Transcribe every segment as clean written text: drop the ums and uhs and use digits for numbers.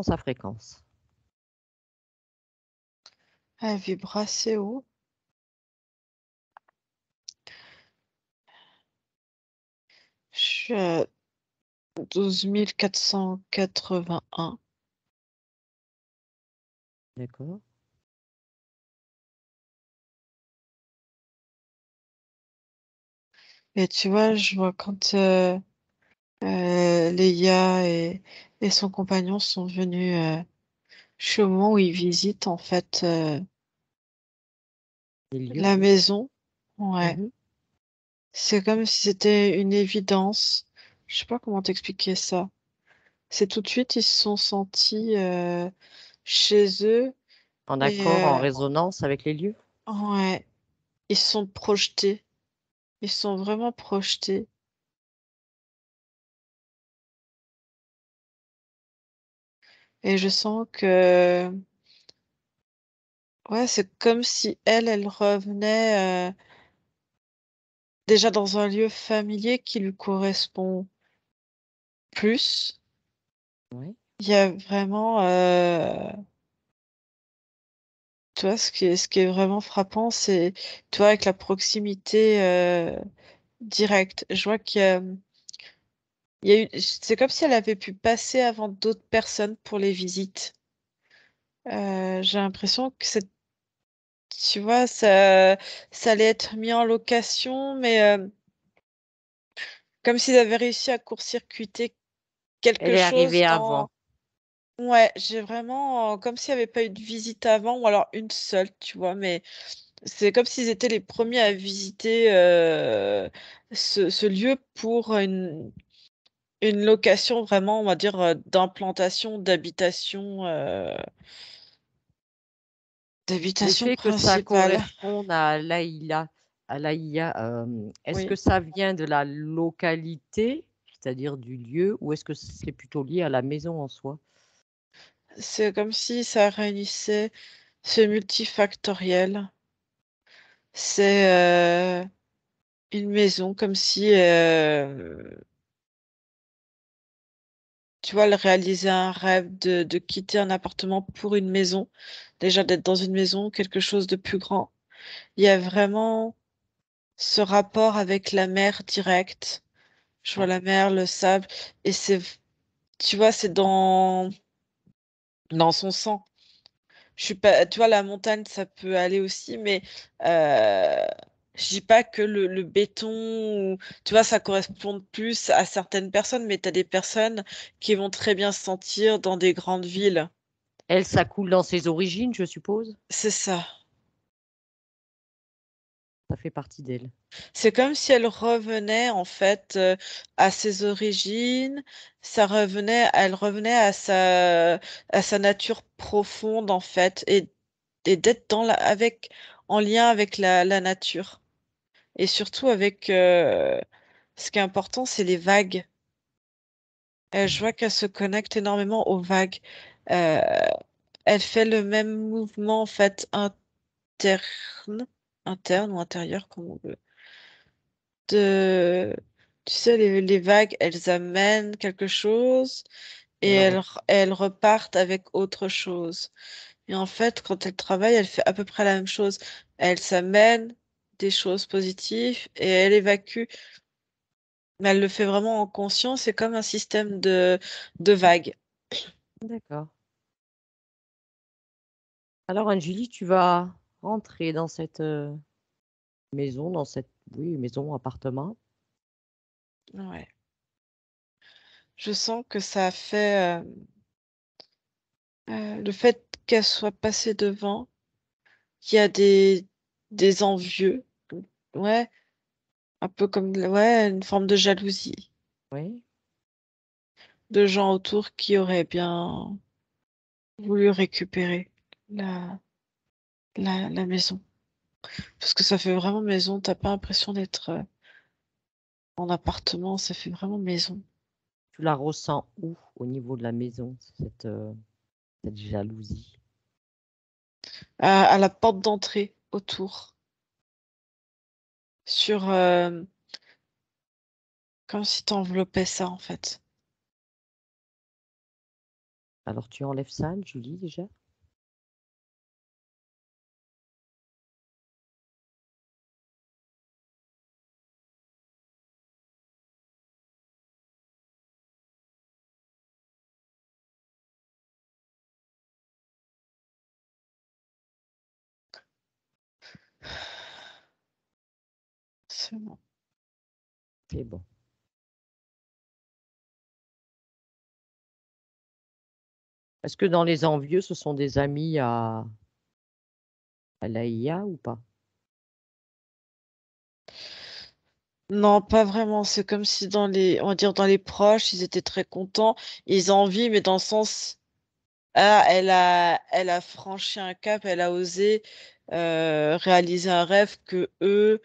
sa fréquence. Elle vibre assez haut. Je suis à 12 481. D'accord. Et tu vois, je vois quand Leia et son compagnon sont venus, je suis au moment où ils visitent en fait Les lieux. la maison. Ouais. Mhm. C'est comme si c'était une évidence. Je sais pas comment t'expliquer ça. C'est tout de suite, ils se sont sentis chez eux En et accord, en résonance avec les lieux. ouais, ils se sont projetés. Ils se sont vraiment projetés. Et je sens que, ouais, c'est comme si elle revenait déjà dans un lieu familier qui lui correspond plus. Oui. Il y a vraiment, tu vois, ce qui est vraiment frappant, c'est, tu vois, avec la proximité directe. Je vois qu'il y a eu, c'est comme si elle avait pu passer avant d'autres personnes pour les visites. J'ai l'impression que c'est, tu vois, ça allait être mis en location, mais comme s'ils avaient réussi à court-circuiter Elle quelque est chose arrivée dans. avant. Ouais, j'ai vraiment, comme s'il n'y avait pas eu de visite avant, ou alors une seule, tu vois, mais c'est comme s'ils étaient les premiers à visiter ce lieu pour une location vraiment, on va dire, d'implantation, Le d'habitation fait que ça principale. corresponde à l'AIA, est-ce que Oui, ça vient de la localité, c'est-à-dire du lieu, ou est-ce que c'est plutôt lié à la maison en soi? c'est comme si ça réunissait ce multifactoriel. C'est une maison, comme si, tu vois, elle réalisait un rêve de quitter un appartement pour une maison. Déjà d'être dans une maison, quelque chose de plus grand. Il y a vraiment ce rapport avec la mer directe. Je vois Ouais. la mer, le sable, et c'est, tu vois, c'est dans son sang. Je suis pas, tu vois, la montagne, ça peut aller aussi, mais euh, je dis pas que le béton, tu vois, ça correspond plus à certaines personnes, mais tu as des personnes qui vont très bien se sentir dans des grandes villes. Elle, ça coule dans ses origines, je suppose. C'est ça. Ça fait partie d'elle. C'est comme si elle revenait en fait à ses origines, elle revenait à sa nature profonde en fait, et d'être en lien avec la nature. Et surtout avec, ce qui est important, c'est les vagues. Je vois qu'elle se connecte énormément aux vagues. Euh, Elle fait le même mouvement en fait interne, interne ou intérieur, comme on veut. De, tu sais, les vagues, elles amènent quelque chose Et et elle elles repartent avec autre chose. Et en fait, quand elle travaille, elle fait à peu près la même chose. Elle s'amène des choses positives et elle évacue. Mais elle le fait vraiment en conscience. C'est comme un système de vagues. D'accord. Alors, Anjuli, tu vas rentrer dans cette maison, dans cette, oui, maison, appartement. Ouais. Je sens que ça a fait le fait qu'elle soit passée devant, qu'il y a des envieux. Ouais, un peu comme ouais, une forme de jalousie Oui. de gens autour qui auraient bien voulu récupérer la, la maison. Parce que ça fait vraiment maison, t'as pas l'impression d'être en appartement, ça fait vraiment maison. Tu la ressens où au niveau de la maison, cette jalousie? À la porte d'entrée, autour, sur comme si t'enveloppais ça en fait. Alors tu enlèves ça, Julie, déjà? C'est bon. C'est bon. Est-ce que dans les envieux, ce sont des amis à l'AIA ou pas? Non, pas vraiment. C'est comme si on va dire dans les proches, ils étaient très contents. Ils envient, mais dans le sens, ah, elle a franchi un cap, elle a osé réaliser un rêve que eux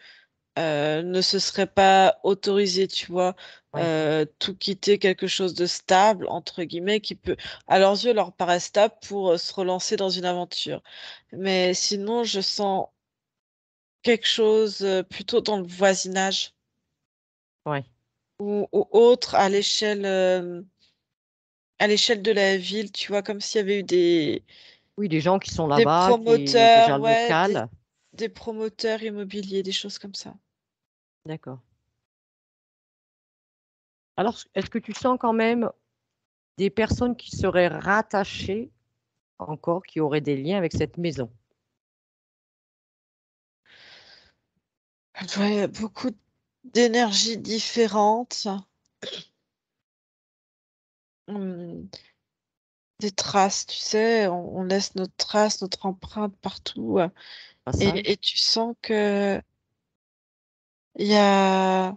ne se seraient pas autorisés, tu vois. Ouais, Tout quitter quelque chose de stable, entre guillemets, qui peut, à leurs yeux, leur paraît stable pour se relancer dans une aventure. Mais sinon, je sens quelque chose plutôt dans le voisinage ouais. ou autre à l'échelle de la ville, tu vois, comme s'il y avait eu Oui, des gens qui sont des là-bas, qui déjà promoteurs, ouais, local. des promoteurs immobiliers, des choses comme ça. D'accord. Alors, est-ce que tu sens quand même des personnes qui seraient rattachées encore, qui auraient des liens avec cette maison? Ouais, beaucoup d'énergies différentes, hum, des traces, tu sais, on laisse notre trace, notre empreinte partout, Passage? et tu sens que il y a,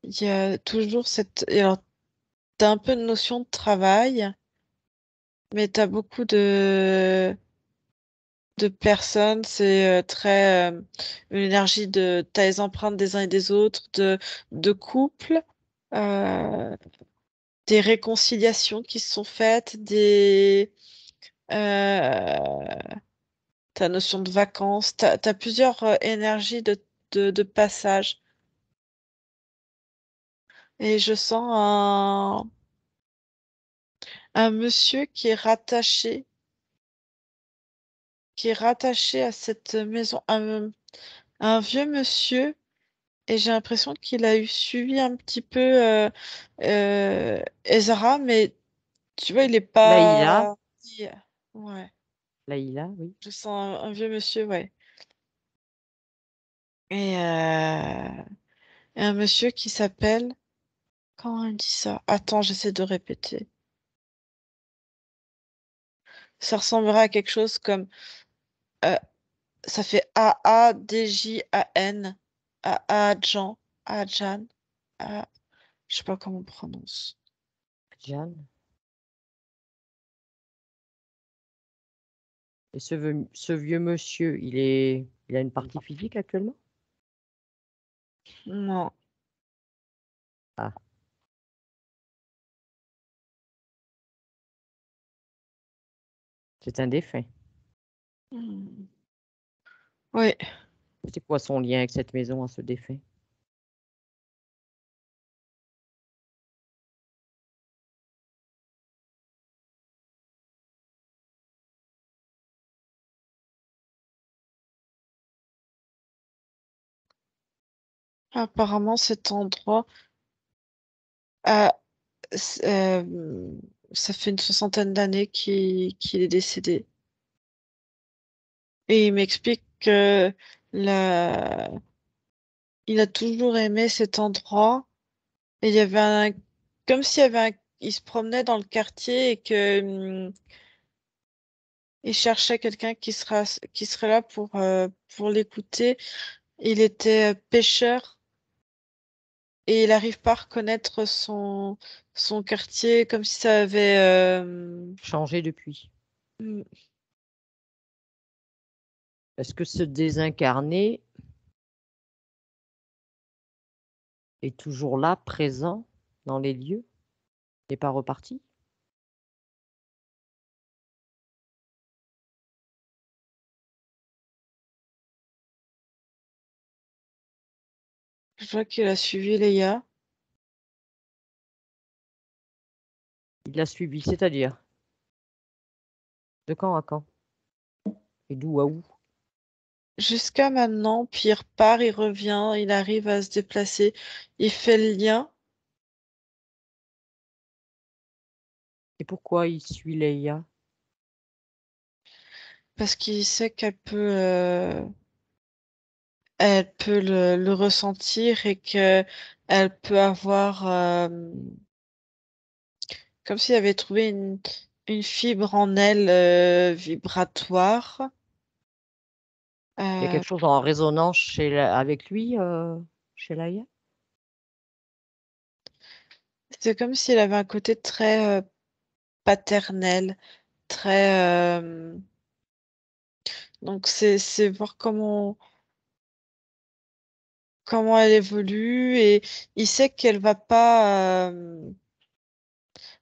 il y a toujours et alors, t'as un peu de notion de travail, mais t'as beaucoup de personnes, c'est très une énergie t'as les empreintes des uns et des autres, de couples, euh, des réconciliations qui se sont faites, euh, ta notion de vacances, t'as plusieurs énergies de passage. Et je sens un monsieur qui est rattaché à cette maison, un vieux monsieur. Et j'ai l'impression qu'il a eu suivi un petit peu Ezra, mais tu vois, il est Laïla, pas. Ouais, Laïla, oui. je sens un vieux monsieur, ouais. Et un monsieur qui s'appelle. Comment il dit ça? Attends, j'essaie de répéter. Ça ressemblerait à quelque chose comme. euh, Ça fait Aadjan. Aadjan. Aadjan. A- Je sais pas comment on prononce. Jeanne. Et ce vieux monsieur, il a une partie physique actuellement? Non. Ah, c'est un défunt. Hmm. Oui. C'est quoi son lien avec cette maison à ce défunt? Apparemment, cet endroit. a c- Ça fait une soixantaine d'années qu'il est décédé. Et il m'explique que la... il a toujours aimé cet endroit. Et il y avait comme s'il y avait il se promenait dans le quartier et que, il cherchait quelqu'un qui serait là pour l'écouter. Il était pêcheur et il n'arrive pas à reconnaître son quartier comme si ça avait, Changé depuis. mm, Est-ce que ce désincarné est toujours là, présent dans les lieux, n'est pas reparti? je vois qu'il a suivi Léa. Il l'a suivi, c'est-à-dire de quand à quand et d'où à où? Jusqu'à maintenant, puis il repart, il revient, il arrive à se déplacer, il fait le lien Et pourquoi il suit Leïa? parce qu'il sait elle peut le ressentir et que elle peut avoir comme s'il avait trouvé une fibre en elle vibratoire. Il y a Euh, quelque chose en résonance avec lui, chez Leïa? c'est comme s'il avait un côté très paternel, très donc c'est voir comment elle évolue et il sait qu'elle va pas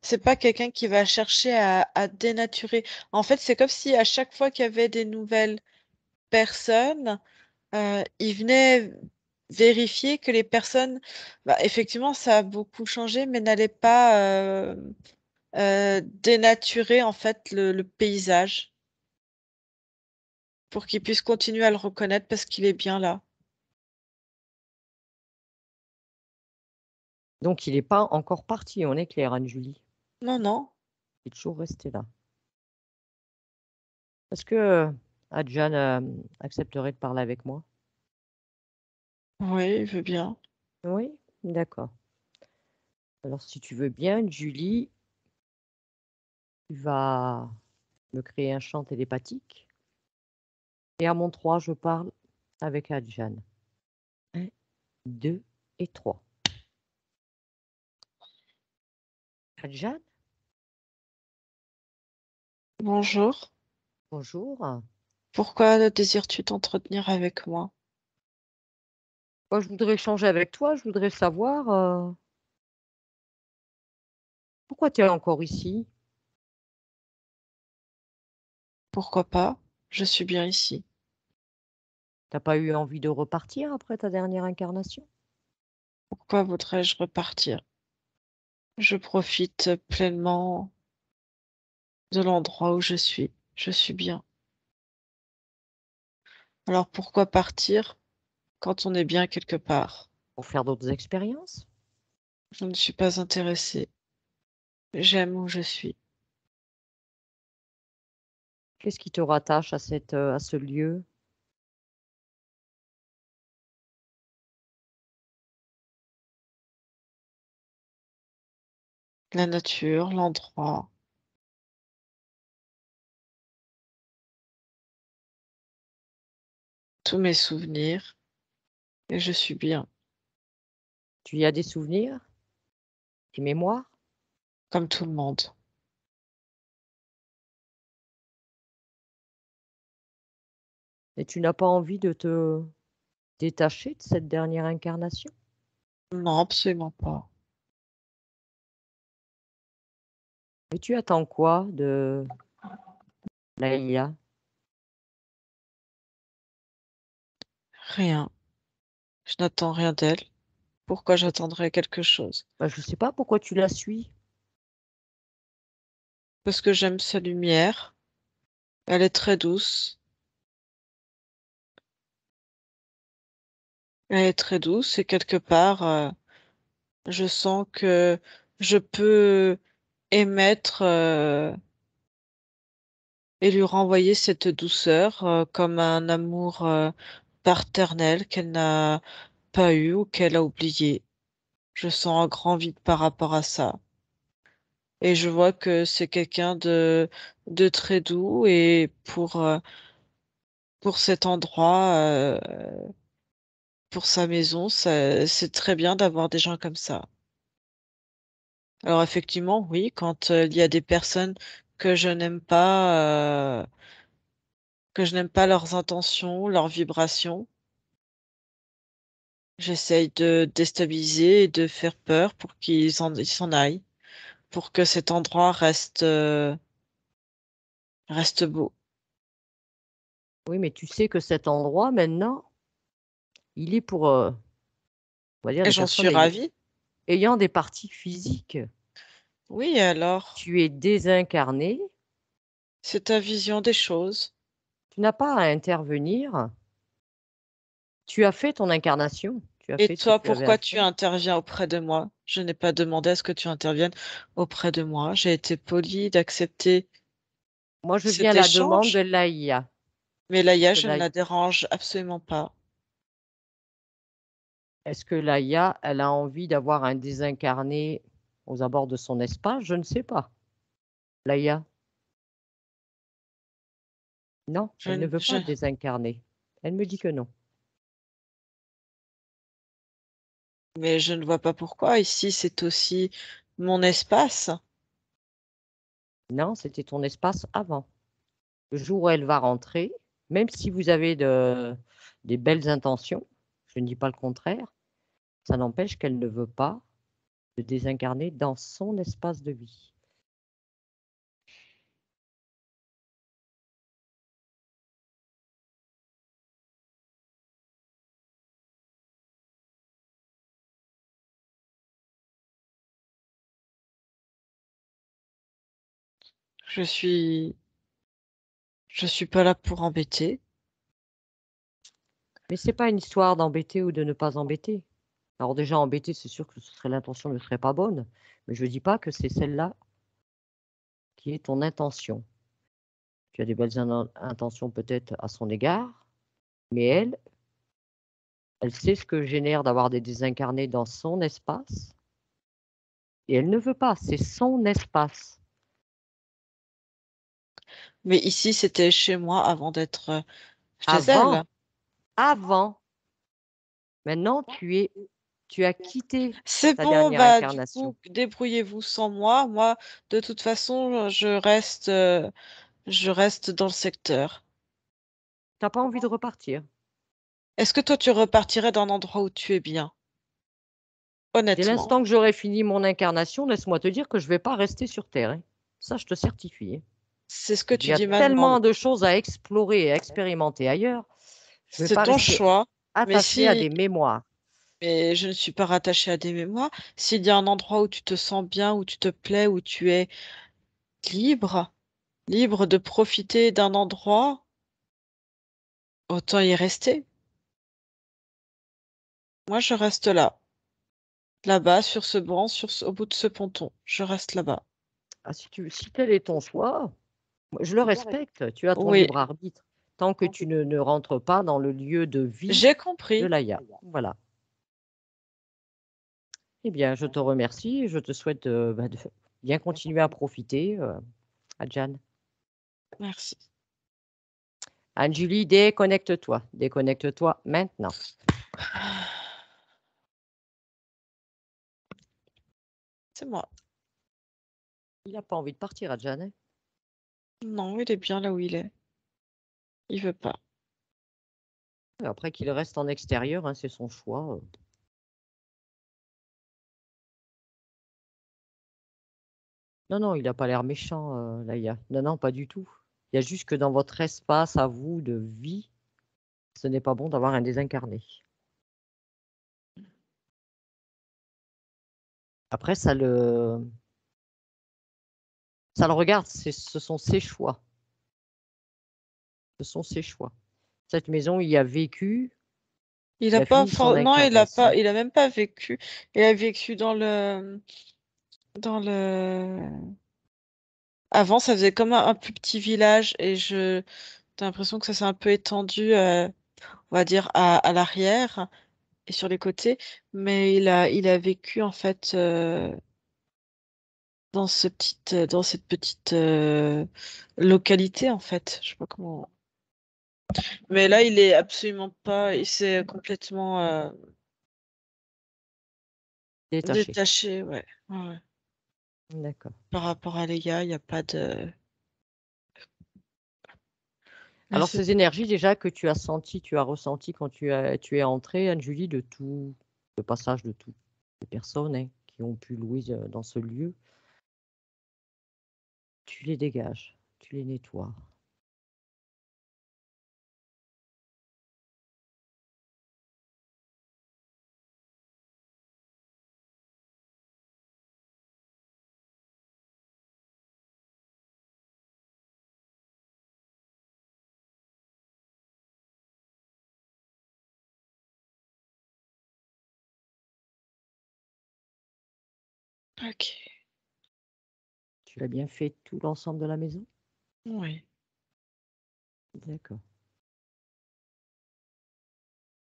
c'est pas quelqu'un qui va chercher à dénaturer. En fait, c'est comme si à chaque fois qu'il y avait des nouvelles personnes, il venait vérifier que les personnes, bah, effectivement, ça a beaucoup changé, mais n'allait pas dénaturer en fait le paysage pour qu'il puisse continuer à le reconnaître parce qu'il est bien là. Donc il n'est pas encore parti, on est clair, Anne-Julie. Non, non, Il est toujours resté là. Est-ce que Adjan accepterait de parler avec moi? oui, il veut bien. Oui, d'accord. Alors si tu veux bien, Julie, tu vas me créer un chant télépathique. Et à mon 3, je parle avec Adjan. 1, 2 et 3. Adjan, Bonjour. bonjour. Pourquoi désires-tu t'entretenir avec moi? Moi, je voudrais échanger avec toi. Je voudrais savoir pourquoi tu es encore ici. Pourquoi pas? Je suis bien ici. T'as pas eu envie de repartir après ta dernière incarnation? Pourquoi voudrais-je repartir? Je profite pleinement de l'endroit où je suis. Je suis bien. Alors pourquoi partir quand on est bien quelque part? Pour faire d'autres expériences? Je ne suis pas intéressée. J'aime où je suis. Qu'est-ce qui te rattache à ce lieu? La nature, l'endroit, tous mes souvenirs, et je suis bien, Tu y as des souvenirs? Des mémoires? comme tout le monde. Et tu n'as pas envie de te détacher de cette dernière incarnation? Non, absolument pas. Et tu attends quoi de Laïla? Rien. Je n'attends rien d'elle. Pourquoi j'attendrais quelque chose? Bah, je sais pas pourquoi tu la suis. Parce que j'aime sa lumière. Elle est très douce. Elle est très douce et quelque part, je sens que je peux émettre et lui renvoyer cette douceur comme un amour paternel qu'elle n'a pas eu ou qu'elle a oublié. Je sens un grand vide par rapport à ça. Et je vois que c'est quelqu'un de très doux et pour cet endroit, pour sa maison, c'est très bien d'avoir des gens comme ça. Alors effectivement, oui, quand il y a des personnes que je n'aime pas leurs intentions, leurs vibrations, j'essaye de déstabiliser et de faire peur pour ils s'en aillent, pour que cet endroit reste beau. Oui, mais tu sais que cet endroit, maintenant, il est pour, on va dire, Et des j'en suis personnes ravie. ayant des parties physiques. Oui, alors, Tu es désincarné. c'est ta vision des choses. Tu n'as pas à intervenir. Tu as fait ton incarnation. Tu as Et fait ce que toi, tu avais à pourquoi tu faire. interviens auprès de moi? Je n'ai pas demandé à ce que tu interviennes auprès de moi. J'ai été polie d'accepter Moi, je viens à cet la demande de échange, l'AIA. mais Laïa, Que je ne la- la dérange absolument pas. Est-ce que l'AIA, elle a envie d'avoir un désincarné aux abords de son espace? Je ne sais pas. L'AIA, non, Je, elle ne ne- veut je, pas désincarner. Elle me dit que non. mais je ne vois pas pourquoi. Ici, c'est aussi mon espace. Non, c'était ton espace avant. Le jour où elle va rentrer, même si vous avez des belles intentions, je ne dis pas le contraire, ça n'empêche qu'elle ne veut pas se désincarner dans son espace de vie. Je suis, je suis pas là pour embêter. Mais c'est pas une histoire d'embêter ou de ne pas embêter. Alors déjà, embêter, c'est sûr que l'intention ne serait pas bonne, mais je ne dis pas que c'est celle-là qui est ton intention. Tu as des belles intentions peut-être à son égard, mais elle sait ce que génère d'avoir des désincarnés dans son espace, et elle ne veut pas, c'est son espace. Mais ici, c'était chez moi avant d'être chez elle. Avant, avant, maintenant tu as quitté C'est ta bon, dernière bah du incarnation. coup, débrouillez-vous sans moi. Moi, de toute façon, je reste dans le secteur. Tu n'as pas envie de repartir. Est-ce que toi, tu repartirais d'un endroit où tu es bien? Dès Honnêtement, l'instant que j'aurai fini mon incarnation, laisse-moi te dire que je ne vais pas rester sur Terre, hein. Ça, je te certifie, hein. c'est ce que Il tu y a dis maintenant. tellement de choses à explorer et à expérimenter ailleurs. Je ne vais C'est pas ton rester choix. Mais attachée à si, des mémoires. mais je ne suis pas rattachée à des mémoires. S'il y a un endroit où tu te sens bien, où tu te plais, où tu es libre, libre de profiter d'un endroit, autant y rester. Moi, je reste là. Là-bas, sur ce banc, au bout de ce ponton. Je reste là-bas. Ah, si tel est ton choix, moi, je le respecte. Tu as ton Oui, libre arbitre. Tant que tu ne rentres pas dans le lieu de vie j'ai de compris. l'Aya. Voilà. Eh bien, je te remercie et je te souhaite de bien continuer à profiter, Adjan. Merci. Anne-Julie, déconnecte-toi. Déconnecte-toi maintenant. C'est moi. Il n'a pas envie de partir, Adjan, hein. Non, il est bien là où il est. Il veut pas. Après qu'il reste en extérieur, hein, c'est son choix. Non, non, il n'a pas l'air méchant, Laïa. Non, non, pas du tout. Il y a juste que dans votre espace à vous de vie, ce n'est pas bon d'avoir un désincarné. Après, ça le regarde, ce sont ses choix. Ce sont ses choix. Cette maison, il y a vécu, Il il a a pas fini son for- Non, incarnation. il a même pas vécu. Il a vécu dans le, avant, ça faisait comme un plus petit village et t'as l'impression que ça s'est un peu étendu, on va dire, à l'arrière et sur les côtés. Mais il a vécu, en fait, dans cette petite, localité, en fait. Je sais pas comment. Mais là, il est absolument pas, il s'est complètement, Détaché. détaché, ouais. Ouais, ouais. D'accord. Par rapport à Léa, il n'y a pas de. Alors, Merci. ces énergies déjà que tu as senties, tu as ressenties quand tu es entrée, Anne-Julie, de tout, le passage de toutes les personnes, hein, qui ont pu louer dans ce lieu, tu les dégages, tu les nettoies. OK. Tu l'as bien fait tout l'ensemble de la maison? Oui. D'accord.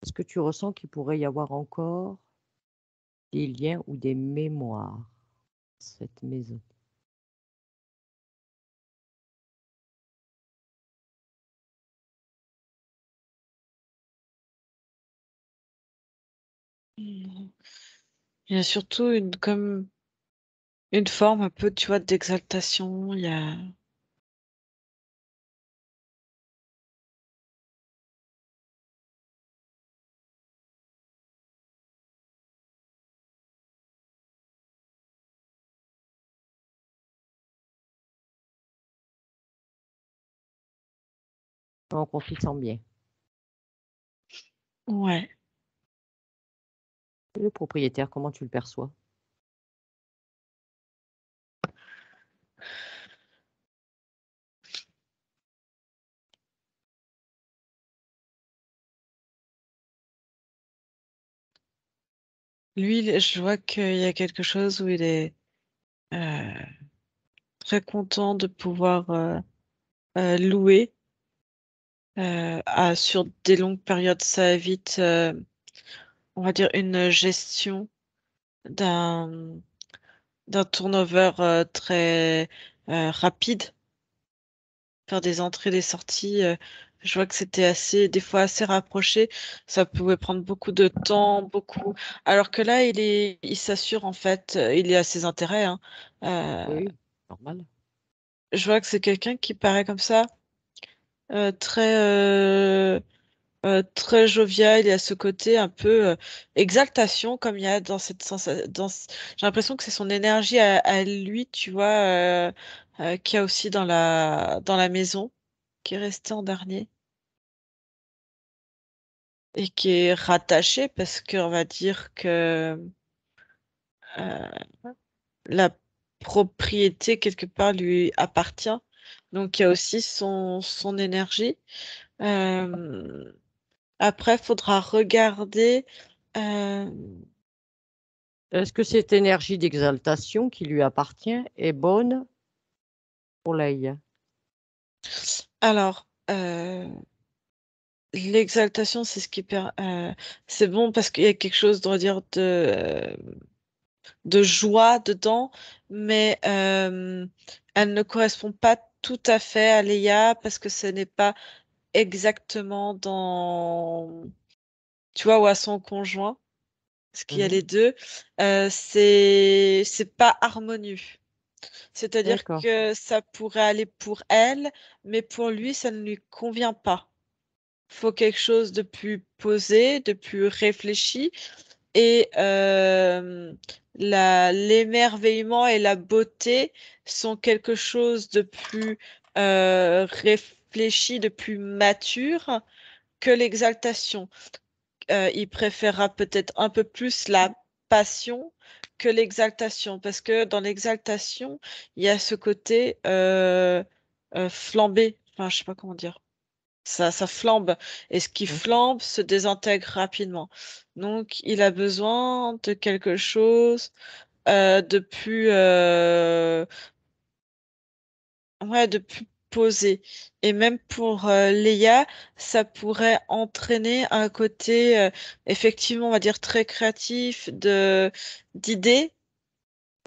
Est-ce que tu ressens qu'il pourrait y avoir encore des liens ou des mémoires dans cette maison? Mmh. Il y a surtout une forme un peu, tu vois, d'exaltation. Il y a Donc on s'y sent bien. ouais. Et le propriétaire, comment tu le perçois? Lui, je vois qu'il y a quelque chose où il est euh, très content de pouvoir louer sur des longues périodes. Ça évite, on va dire, une gestion d'un d'un turnover très rapide, faire des entrées, des sorties. Je vois que c'était des fois assez rapproché. Ça pouvait prendre beaucoup de temps, beaucoup. Alors que là, il s'assure en fait, il est à ses intérêts, hein. Euh, Oui, normal. je vois que c'est quelqu'un qui paraît comme ça, très très jovial. Il y a ce côté un peu exaltation, comme il y a dans cette j'ai l'impression que c'est son énergie à lui, tu vois, qu'il y a aussi dans dans la maison, qui est restée en dernier et qui est rattachée parce qu'on va dire que euh, la propriété quelque part lui appartient. Donc il y a aussi son énergie. Euh, Après, faudra regarder. euh, Est-ce que cette énergie d'exaltation qui lui appartient est bonne pour l'œil? Alors, l'exaltation, c'est bon parce qu'il y a quelque chose, on va dire, de joie dedans, mais elle ne correspond pas tout à fait à Léa parce que ce n'est pas exactement dans, tu vois, ou à son conjoint, parce qu'il y a Mmh. les deux, c'est pas harmonieux. C'est-à-dire D'accord. que ça pourrait aller pour elle, mais pour lui, ça ne lui convient pas. Faut quelque chose de plus posé, de plus réfléchi. Et l'émerveillement et la beauté sont quelque chose de plus réfléchi, de plus mature que l'exaltation. Il préférera peut-être un peu plus la passion que l'exaltation, parce que dans l'exaltation, il y a ce côté flambé. Enfin, je sais pas comment dire. Ça flambe. Et ce qui Mmh. flambe se désintègre rapidement. Donc, il a besoin de quelque chose de plus, ouais, de plus posé. Et même pour Léa, ça pourrait entraîner un côté, effectivement, on va dire très créatif d'idées,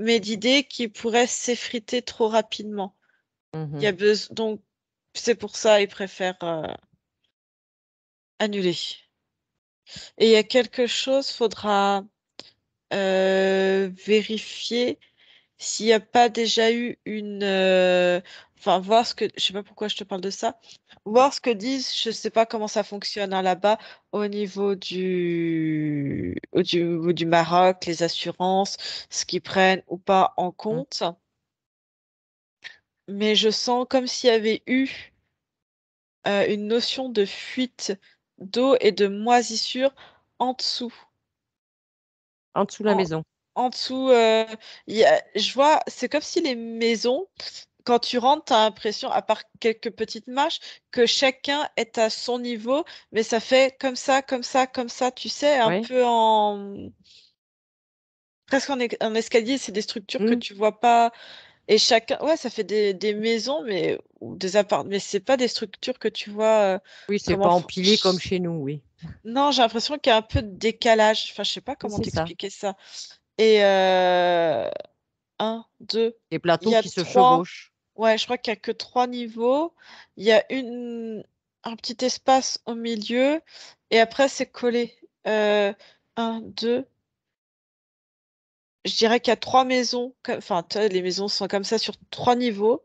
mais d'idées qui pourraient s'effriter trop rapidement. Il y Mmh. a besoin, donc, c'est pour ça, il préfère annuler. Et il y a quelque chose, faudra vérifier s'il n'y a pas déjà eu enfin, voir ce que, je sais pas pourquoi je te parle de ça, voir ce que disent, je sais pas comment ça fonctionne hein, là-bas au niveau du Maroc, les assurances, ce qu'ils prennent ou pas en Mmh. compte. Mais je sens comme s'il y avait eu une notion de fuite d'eau et de moisissure en dessous. En dessous de la En, maison? en dessous, je vois, c'est comme si les maisons, quand tu rentres, tu as l'impression, à part quelques petites marches, que chacun est à son niveau, mais ça fait comme ça, comme ça, comme ça, tu sais, un Ouais? peu en... presque en escalier, c'est des structures que Hmm. tu vois pas. Et chacun, ouais, ça fait des maisons, mais ou des appartements, mais c'est pas des structures que tu vois Oui, c'est comment. pas empilé comme chez nous, oui. Non, j'ai l'impression qu'il y a un peu de décalage. Enfin, je sais pas Oui, comment c'est ça. t'expliquer ça. Et un, deux, Des il plateaux y a qui se trois. chevauchent. Ouais, je crois qu'il y a que trois niveaux. Il y a un petit espace au milieu, et après c'est collé. Un, deux. Je dirais qu'il y a trois maisons. Enfin, tu vois, les maisons sont comme ça sur trois niveaux.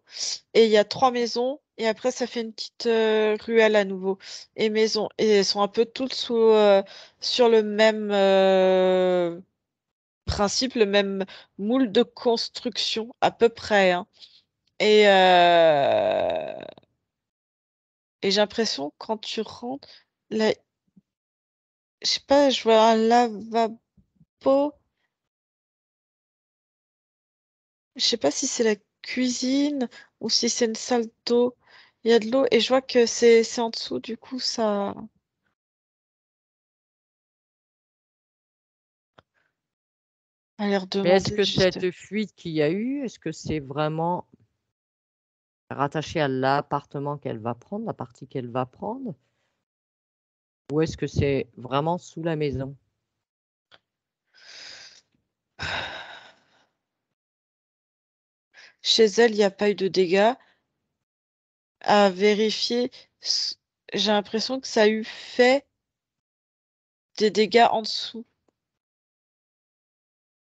Et il y a trois maisons. Et après, ça fait une petite ruelle à nouveau. Et maisons. Et elles sont un peu toutes sur le même principe, le même moule de construction, à peu près, hein. Et, euh, et j'ai l'impression, quand tu rentres, là, je sais pas, je vois un lavabo. Je sais pas si c'est la cuisine ou si c'est une salle d'eau. Il y a de l'eau et je vois que c'est en dessous, du coup, ça a l'air Mais est-ce demander que juste. cette fuite qu'il y a eu, est-ce que c'est vraiment rattaché à l'appartement qu'elle va prendre, la partie qu'elle va prendre, ou est-ce que c'est vraiment sous la maison? Chez elle, il n'y a pas eu de dégâts. À vérifier, s- j'ai l'impression que ça a eu fait des dégâts en dessous.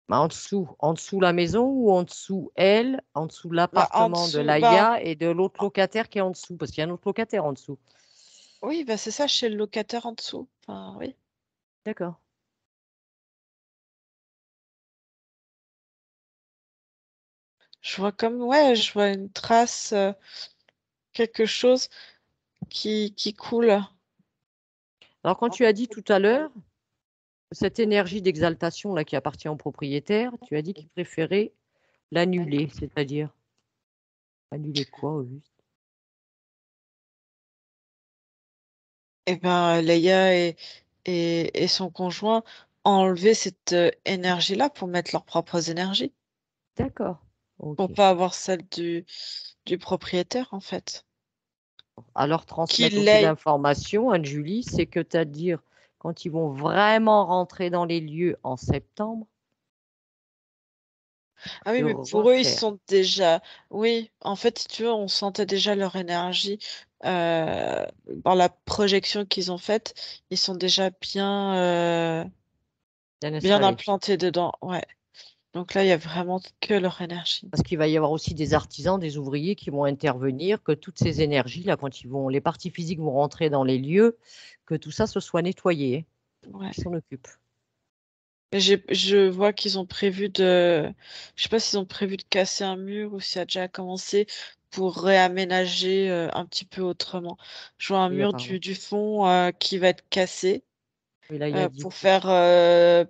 Bah, en dessous la maison ou en dessous elle, en dessous Bah, en l'appartement de dessous, bah, Laïa et de l'autre locataire qui est en dessous, parce qu'il y a un autre locataire en dessous. oui, bah, c'est ça, chez le locataire en dessous. Enfin, oui. D'accord. Je vois comme, ouais, je vois une trace, quelque chose qui coule. Alors quand tu as dit tout à l'heure, cette énergie d'exaltation là qui appartient au propriétaire, tu as dit qu'il préférait l'annuler, c'est-à-dire annuler quoi au juste? Et ben, Leia et son conjoint ont enlevé cette énergie-là pour mettre leurs propres énergies, D'accord. pour Ok. pas avoir celle du propriétaire, en fait. Alors transmettre Qu'il aussi l'ait. l'information, Anne-Julie, c'est que tu as dire quand ils vont vraiment rentrer dans les lieux en septembre, Ah oui, de mais pour eux, ils refaire. sont déjà. Oui, en fait, si tu veux, on sentait déjà leur énergie dans la projection qu'ils ont faite. Ils sont déjà Bien bien installé. implantés dedans. Ouais. Donc là, il y a vraiment que leur énergie. Parce qu'il va y avoir aussi des artisans, des ouvriers qui vont intervenir, que toutes ces énergies-là, quand les parties physiques vont rentrer dans les lieux, que tout ça se soit nettoyé, Ouais. qui s'en occupent. Et je vois qu'ils ont prévu de. Je sais pas s'ils ont prévu de casser un mur ou si ça a déjà commencé pour réaménager un petit peu autrement. Je vois un Oui, mur apparemment. du fond qui va être cassé. Oui, là, il y a dit. Pour faire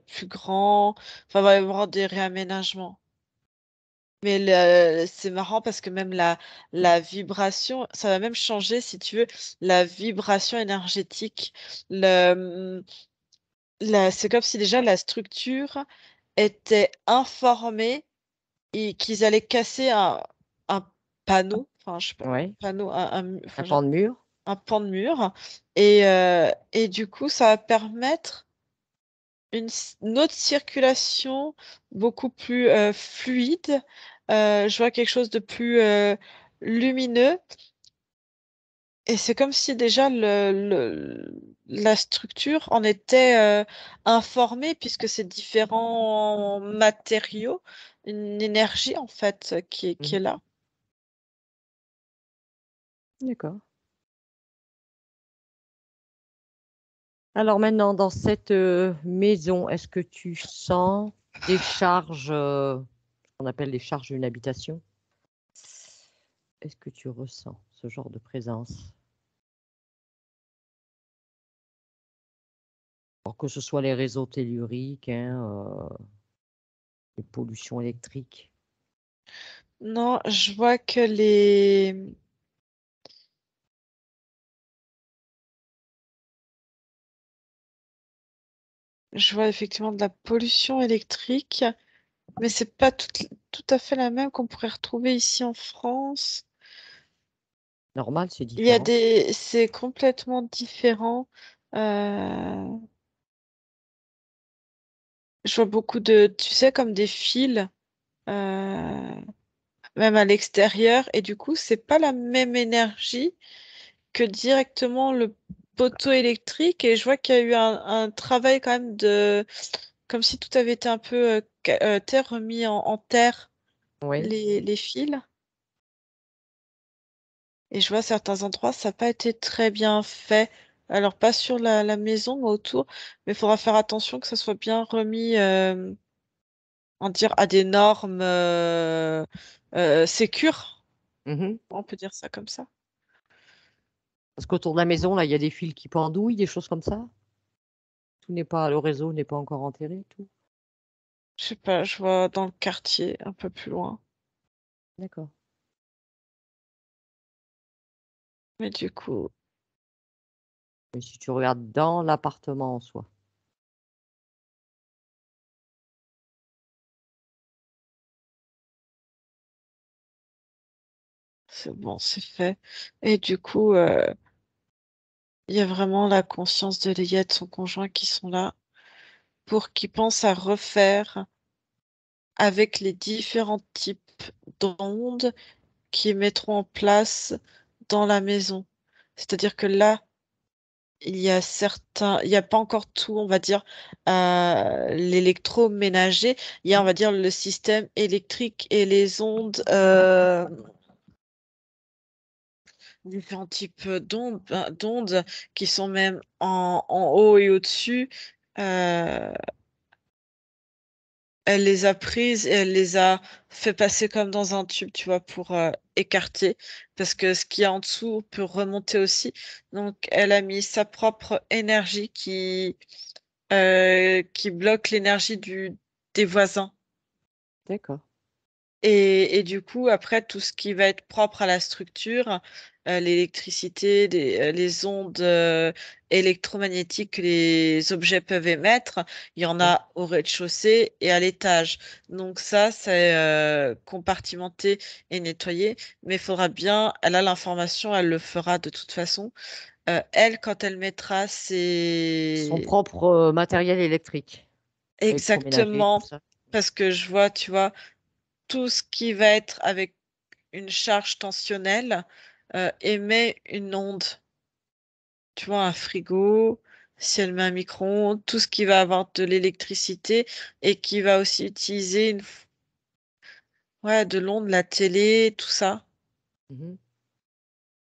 plus grand. Enfin, il va y avoir des réaménagements. Mais c'est marrant parce que même la vibration, ça va même changer, si tu veux, la vibration énergétique. C'est comme si déjà la structure était informée et qu'ils allaient casser un panneau, enfin, je sais pas, Oui, panneau, enfin, un pan de mur. un pan de mur. Et du coup, ça va permettre une autre circulation beaucoup plus fluide. Je vois quelque chose de plus lumineux. Et c'est comme si déjà la structure en était informée, puisque c'est différents matériaux, une énergie en fait qui est Mhm. là. D'accord. Alors maintenant, dans cette maison, est-ce que tu sens des charges, qu'on appelle les charges d'une habitation? Est-ce que tu ressens ce genre de présence? Alors que ce soit les réseaux telluriques, hein, les pollutions électriques. Non, je vois que je vois effectivement de la pollution électrique. Mais c'est pas tout à fait la même qu'on pourrait retrouver ici en France. Normal, c'est Il y a différent. c'est complètement différent. Euh, je vois beaucoup tu sais, comme des fils, euh, même à l'extérieur, et du coup, c'est pas la même énergie que directement le poteau électrique. Et je vois qu'il y a eu un travail quand même comme si tout avait été un peu terre remis en terre, Oui. les fils. Et je vois certains endroits, ça n'a pas été très bien fait. Alors, pas sur la maison, mais autour. Mais il faudra faire attention que ça soit bien remis, à des normes sécures. Mhm. On peut dire ça comme ça. Parce qu'autour de la maison, là, il y a des fils qui pendouillent, des choses comme ça. Tout n'est pas, le réseau n'est pas encore enterré, tout. Je sais pas, je vois dans le quartier, un peu plus loin. D'accord. Mais du coup, Mais si tu regardes dans l'appartement en soi. c'est bon, c'est fait. Et du coup, il y a vraiment la conscience de Léa et de son conjoint qui sont là pour qu'ils pensent à refaire avec les différents types d'ondes qui mettront en place dans la maison. C'est-à-dire que là, il y a pas encore tout, on va dire, l'électroménager. Il y a, on va dire, le système électrique et les ondes, différents types d'ondes qui sont même en haut et au-dessus. Euh, Elle les a prises et elle les a fait passer comme dans un tube, tu vois, pour écarter, parce que ce qu'il y a en dessous peut remonter aussi. Donc, elle a mis sa propre énergie qui bloque l'énergie des voisins. D'accord. Et du coup, après, tout ce qui va être propre à la structure, l'électricité, les ondes électromagnétiques que les objets peuvent émettre, il y en Oui. a au rez-de-chaussée et à l'étage. Donc ça, c'est compartimenté et nettoyé, mais il faudra bien, elle a l'information, elle le fera de toute façon. Elle, quand elle mettra Son ses... propre matériel électrique, électroménager, tout Exactement, ça. parce que je vois, tu vois, tout ce qui va être avec une charge tensionnelle émet une onde. Tu vois, un frigo, si elle met un micro-ondes, tout ce qui va avoir de l'électricité et qui va aussi utiliser ouais, de l'onde, la télé, tout ça, Mhm.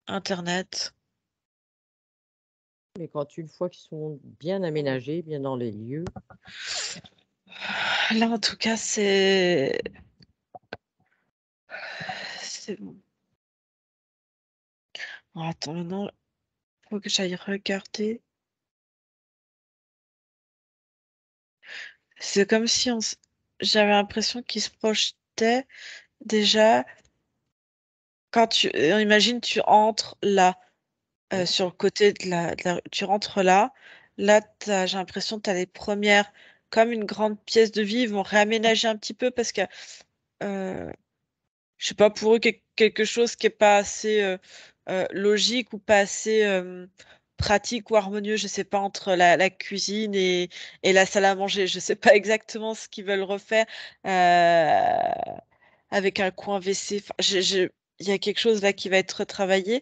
Internet. Mais quand une fois qu'ils sont bien aménagés, bien dans les lieux, Là, en tout cas, c'est bon. Bon, attends, maintenant, faut que j'aille regarder. C'est comme si j'avais l'impression qu'il se projetait déjà. Quand imagine, tu entres là. oui. Sur le côté tu rentres là. Là, j'ai l'impression que tu as les premières, comme une grande pièce de vie, ils vont réaménager un petit peu parce que, euh, je sais pas, pour eux, quelque chose qui est pas assez logique ou pas assez pratique ou harmonieux, je sais pas, entre la cuisine et la salle à manger. Je sais pas exactement ce qu'ils veulent refaire avec un coin WC. Enfin, il y a quelque chose là qui va être travaillé,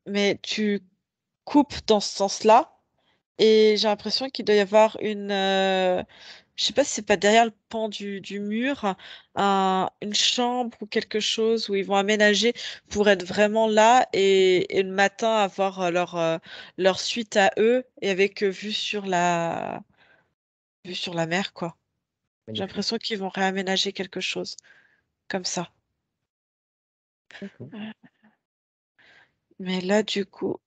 mais tu coupe dans ce sens-là. Et j'ai l'impression qu'il doit y avoir je sais pas si c'est pas derrière le pan du mur, une chambre ou quelque chose où ils vont aménager pour être vraiment là et le matin avoir leur suite à eux et avec vue sur la mer, quoi. J'ai Magnifique. l'impression qu'ils vont réaménager quelque chose comme ça. D'accord. Ouais. Mais là, du coup,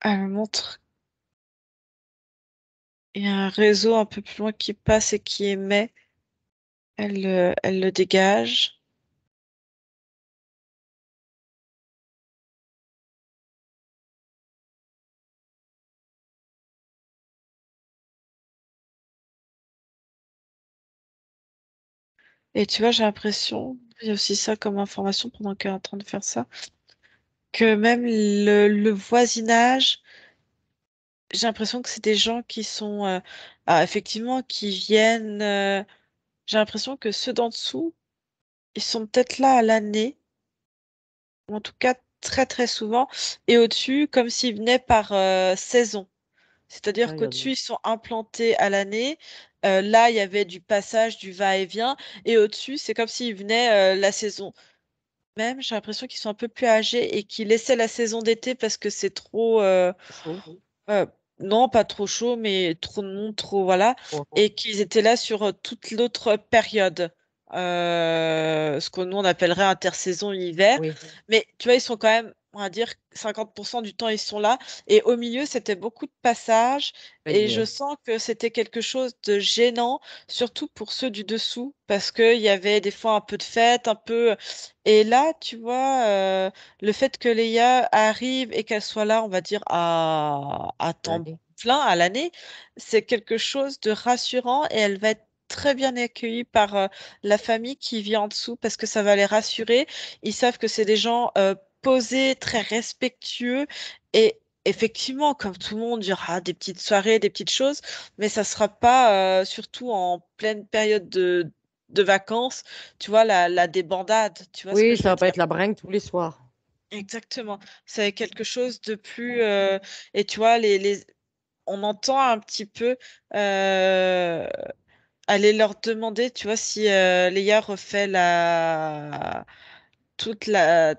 elle me montre il y a un réseau un peu plus loin qui passe et qui émet. Elle le dégage. Et tu vois, j'ai l'impression, il y a aussi ça comme information pendant qu'elle est en train de faire ça, que même le voisinage, j'ai l'impression que c'est des gens qui sont, effectivement, qui viennent. J'ai l'impression que ceux d'en dessous, ils sont peut-être là à l'année, ou en tout cas très très souvent, et au-dessus, comme s'ils venaient par saison. C'est-à-dire Période. qu'au-dessus, ils sont implantés à l'année. Là, il y avait du passage, du va-et-vient, et au-dessus, c'est comme s'ils venaient la saison. Même, j'ai l'impression qu'ils sont un peu plus âgés et qu'ils laissaient la saison d'été parce que c'est trop, Chaud. euh, non, pas trop chaud, mais trop de monde, trop, voilà. Oh, Et qu'ils étaient là sur toute l'autre période. Ce que nous, on appellerait intersaison hiver. oui, Mais tu vois, ils sont quand même, on va dire, 50% du temps, ils sont là. Et au milieu, c'était beaucoup de passages. très Et je bien. sens que c'était quelque chose de gênant, surtout pour ceux du dessous, parce qu'il y avait des fois un peu de fête, un peu. Et là, tu vois, le fait que Léa arrive et qu'elle soit là, on va dire, à temps L'année. plein, à l'année, c'est quelque chose de rassurant et elle va être très bien accueillie par la famille qui vit en dessous parce que ça va les rassurer. Ils savent que c'est des gens posés, très respectueux et effectivement, comme tout le monde, il y aura des petites soirées, des petites choses, mais ça sera pas surtout en pleine période de vacances, tu vois, la débandade, tu vois ce que Oui, je ça veux va pas dire? être la bringue tous les soirs. Exactement. C'est quelque chose de plus et tu vois on entend un petit peu euh, aller leur demander, tu vois, si Léa refait la toute la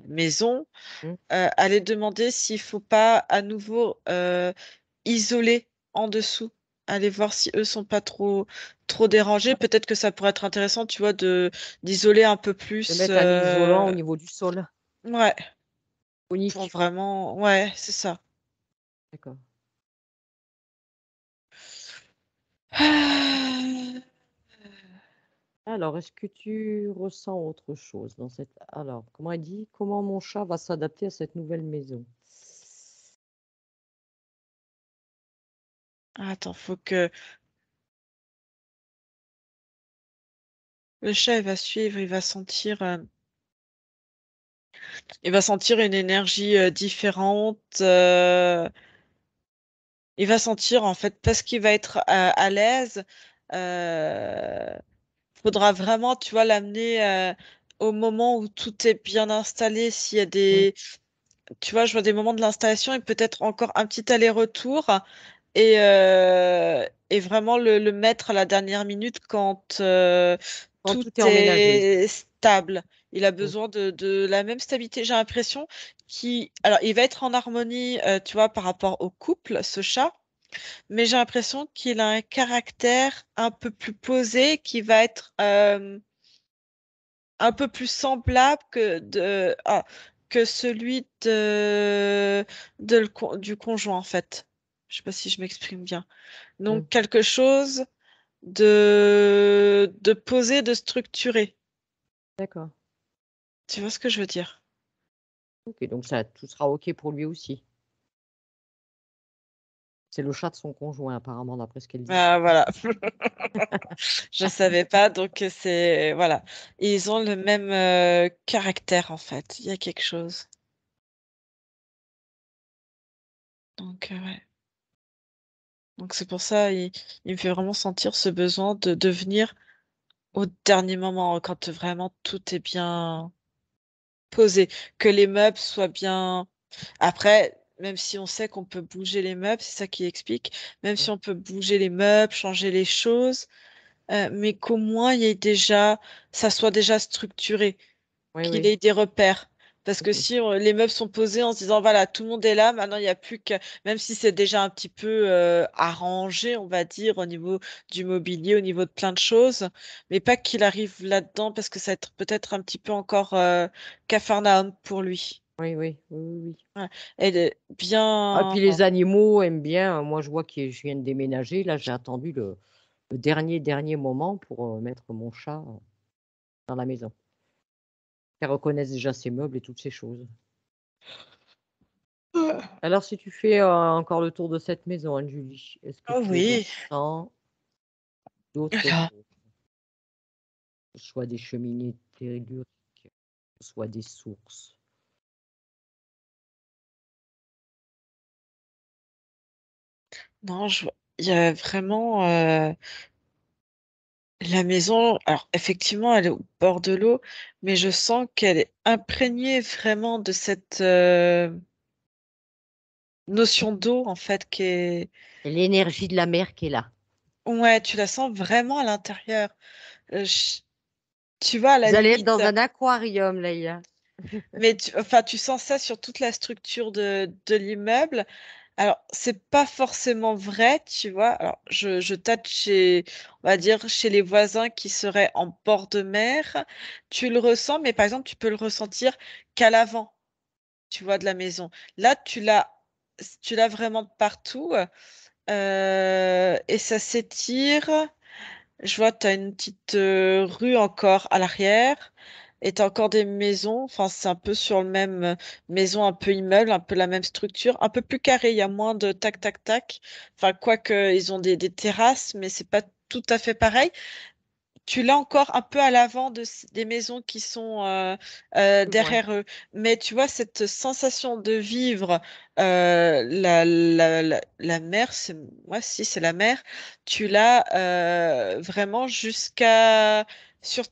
maison, Hmm. aller demander s'il faut pas à nouveau isoler en dessous. Aller voir si eux sont pas trop dérangés. Peut-être que ça pourrait être intéressant, tu vois, de d'isoler un peu De plus. mettre un isolant au niveau du sol. Ouais, pour Unique. vraiment. Ouais, c'est ça. D'accord. Alors, est-ce que tu ressens autre chose dans cette... Alors, comment elle dit? Comment mon chat va s'adapter à cette nouvelle maison? Attends, faut que le chat il va suivre, il va sentir une énergie différente. Il va sentir en fait parce qu'il va être à l'aise. Euh, Faudra vraiment, tu vois, l'amener au moment où tout est bien installé. S'il y a Hmm. tu vois, je vois des moments de l'installation et peut-être encore un petit aller-retour et vraiment le mettre à la dernière minute quand Quand tout tout est emménagé. est stable. Il a Hmm. besoin de la même stabilité. J'ai l'impression alors, il va être en harmonie, tu vois, par rapport au couple, ce chat, mais j'ai l'impression qu'il a un caractère un peu plus posé, qui va être un peu plus semblable que celui du conjoint, en fait. Je sais pas si je m'exprime bien. Hmm. Donc, quelque chose de posé, de structuré. D'accord. Tu vois ce que je veux dire? Ok, donc ça, tout sera ok pour lui aussi. C'est le chat de son conjoint, apparemment, d'après ce qu'elle dit. Ah, voilà. Je savais pas, donc c'est voilà. Ils ont le même caractère en fait. Il y a quelque chose. Donc ouais. Donc c'est pour ça il me fait vraiment sentir ce besoin de devenir au dernier moment quand vraiment tout est bien posé, que les meubles soient bien. Après, même si on sait qu'on peut bouger les meubles, c'est ça qui explique. Même Hmm. si on peut bouger les meubles, changer les choses, mais qu'au moins il y ait déjà, ça soit déjà structuré. Oui, Qu'il oui. ait des repères. Parce que Ok. si les meubles sont posés en se disant, voilà, tout le monde est là, maintenant il n'y a plus que, même si c'est déjà un petit peu arrangé, on va dire, au niveau du mobilier, au niveau de plein de choses, mais pas qu'il arrive là-dedans parce que ça va être peut-être un petit peu encore Capharnaüm pour lui. Oui, oui, oui, oui, oui. Ouais. Et Ah, bien, puis les animaux aiment bien. Moi, je vois que je viens de déménager. Là, j'ai attendu le dernier moment pour mettre mon chat dans la maison. Qu'elle reconnaisse déjà ses meubles et toutes ces choses. Alors, si tu fais encore le tour de cette maison, Anne Julie, est-ce que oh tu oui. ressens d'autres Alors, choses? soit des cheminées telluriques, soit des sources. Non, il y a vraiment la maison. Alors, effectivement, elle est au bord de l'eau, mais je sens qu'elle est imprégnée vraiment de cette notion d'eau, en fait, qui est. Et l'énergie de la mer qui est là. Ouais, tu la sens vraiment à l'intérieur. Euh, je- Tu vois, à la Vous allez être limite, dans un aquarium, Leïla. mais enfin, tu sens ça sur toute la structure de l'immeuble. Alors, c'est pas forcément vrai, tu vois. Alors, je tâte on va dire, chez les voisins qui seraient en bord de mer. Tu le ressens, mais par exemple, tu peux le ressentir qu'à l'avant, tu vois, de la maison. Là, tu l'as vraiment partout, et ça s'étire. Je vois, tu as une petite rue encore à l'arrière et tu as encore des maisons. Enfin, c'est un peu sur le même maison, un peu immeuble, un peu la même structure, un peu plus carré. Il y a moins de tac, tac, tac. Enfin, quoique, ils ont des terrasses, mais c'est pas tout à fait pareil. Tu l'as encore un peu à l'avant des maisons qui sont Plus loin. derrière eux. Mais tu vois, cette sensation de vivre la mer, moi, si c'est la mer, tu l'as vraiment sur,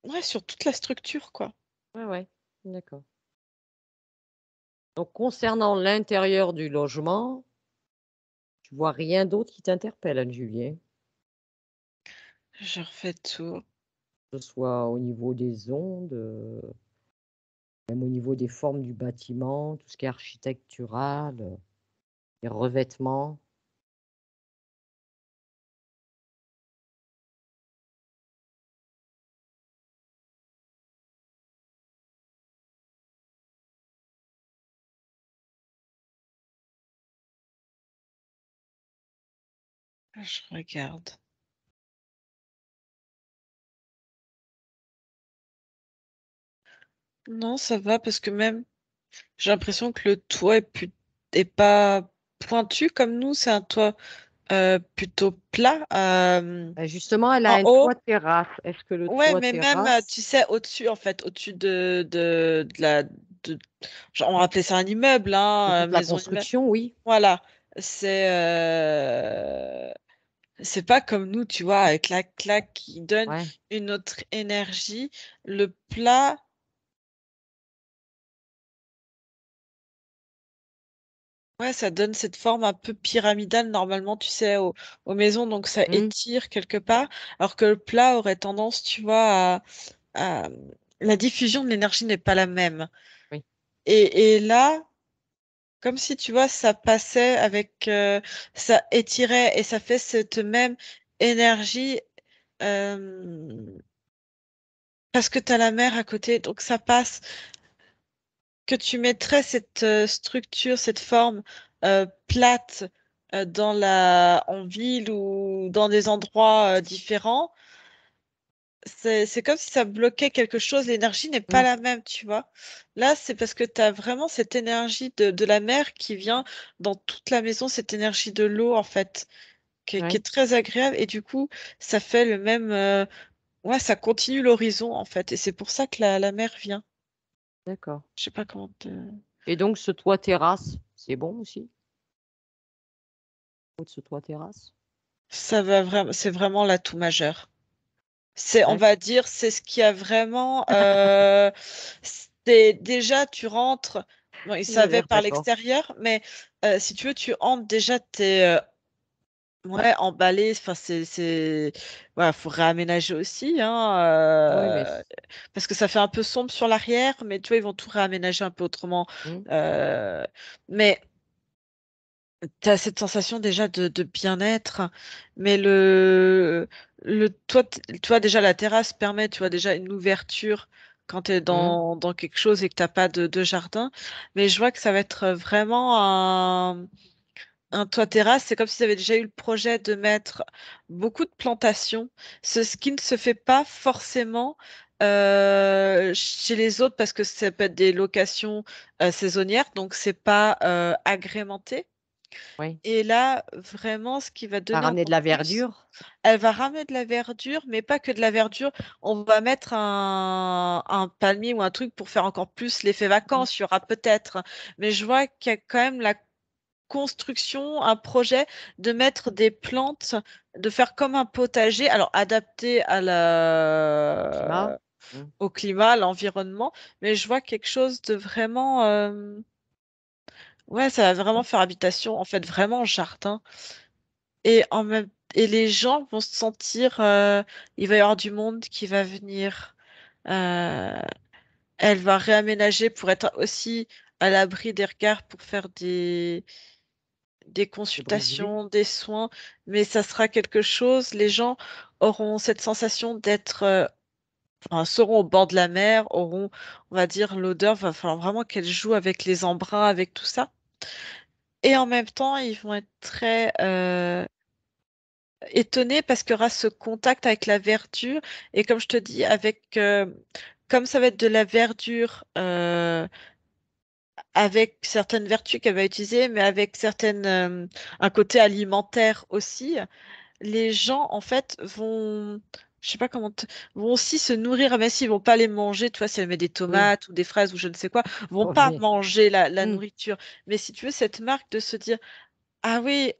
ouais, sur toute la structure, quoi. Ouais, ouais, d'accord. Donc, concernant l'intérieur du logement, tu vois rien d'autre qui t'interpelle, Anne-Julien, Je refais tout. que ce soit au niveau des ondes, même au niveau des formes du bâtiment, tout ce qui est architectural, les revêtements. Je regarde. Non, ça va parce que même j'ai l'impression que le toit est pas pointu comme nous, c'est un toit plutôt plat Justement, elle a en un haut. toit terrasse. Est-ce que le Ouais, toit mais même, terrasse, tu sais, au-dessus, en fait, au-dessus de la, genre, on appelait ça un immeuble, de hein, toute la maison immeuble. construction, oui. Voilà. C'est pas comme nous, tu vois, avec la claque qui donne Ouais. une autre énergie. Le plat, ouais, ça donne cette forme un peu pyramidale, normalement, tu sais, aux maisons, donc ça Mmh. étire quelque part. Alors que le plat aurait tendance, tu vois, à- la diffusion de l'énergie n'est pas la même. Oui, Et là, comme si, tu vois, ça passait ça étirait et ça fait cette même énergie euh, parce que tu as la mer à côté, donc ça passe. Que tu mettrais cette structure, cette forme plate en ville ou dans des endroits différents, c'est comme si ça bloquait quelque chose, l'énergie n'est pas mmh, la même, tu vois. Là, c'est parce que tu as vraiment cette énergie de la mer qui vient dans toute la maison, cette énergie de l'eau, en fait, qui est ouais, très agréable. Et du coup, ça fait le même. Ouais, ça continue l'horizon, en fait. Et c'est pour ça que la mer vient. d'accord. Je sais pas comment te. Et donc ce toit terrasse, c'est bon aussi? Au de ce toit terrasse? Ça va vraiment, c'est vraiment l'atout majeur. On va D'accord. dire, c'est ce qui a vraiment. Déjà, tu rentres. Bon, ils Il a savaient l'air par d'accord. l'extérieur, mais si tu veux, tu entres déjà, t'es ouais, emballé. Enfin, voilà, faut réaménager aussi, hein, Oui, mais parce que ça fait un peu sombre sur l'arrière, mais tu vois, ils vont tout réaménager un peu autrement. mmh, Euh, Mais tu as cette sensation déjà de bien-être, mais toi, déjà, la terrasse permet, tu vois, déjà une ouverture quand tu es mmh, dans quelque chose et que t'as pas de jardin. Mais je vois que ça va être vraiment un toit terrasse. C'est comme s'ils avaient déjà eu le projet de mettre beaucoup de plantations, ce qui ne se fait pas forcément chez les autres parce que ça peut être des locations saisonnières, donc c'est pas agrémenté. Oui. Et là, vraiment, ce qui va Ça donner ramener de encore la plus, verdure. elle va ramener de la verdure, mais pas que de la verdure. On va mettre un palmier ou un truc pour faire encore plus l'effet Mmh. vacances. Il y aura peut-être. Mais je vois qu'il y a quand même la construction, un projet de mettre des plantes, de faire comme un potager, alors adapté à Climat. Mmh. au climat, à l'environnement, mais je vois quelque chose de vraiment, ouais, ça va vraiment faire habitation, en fait, vraiment jardin. Et les gens vont se sentir, il va y avoir du monde qui va venir. Euh, Elle va réaménager pour être aussi à l'abri des regards, pour faire des De brise vue. consultations, des soins, mais ça sera quelque chose, les gens auront cette sensation d'être, enfin, seront au bord de la mer, auront, on va dire, l'odeur, va falloir vraiment qu'elles jouent avec les embruns, avec tout ça. Et en même temps, ils vont être très étonnés parce qu'il y aura ce contact avec la verdure. Et comme je te dis, comme ça va être de la verdure, avec certaines vertus qu'elle va utiliser, mais avec un côté alimentaire aussi, les gens, en fait, je sais pas vont aussi se nourrir, même s'ils vont pas les manger, tu vois, si elle met des Oui. tomates ou des fraises ou je ne sais quoi, vont pas Oui. manger la Mmh. nourriture. Mais si tu veux, cette marque de se dire, ah oui,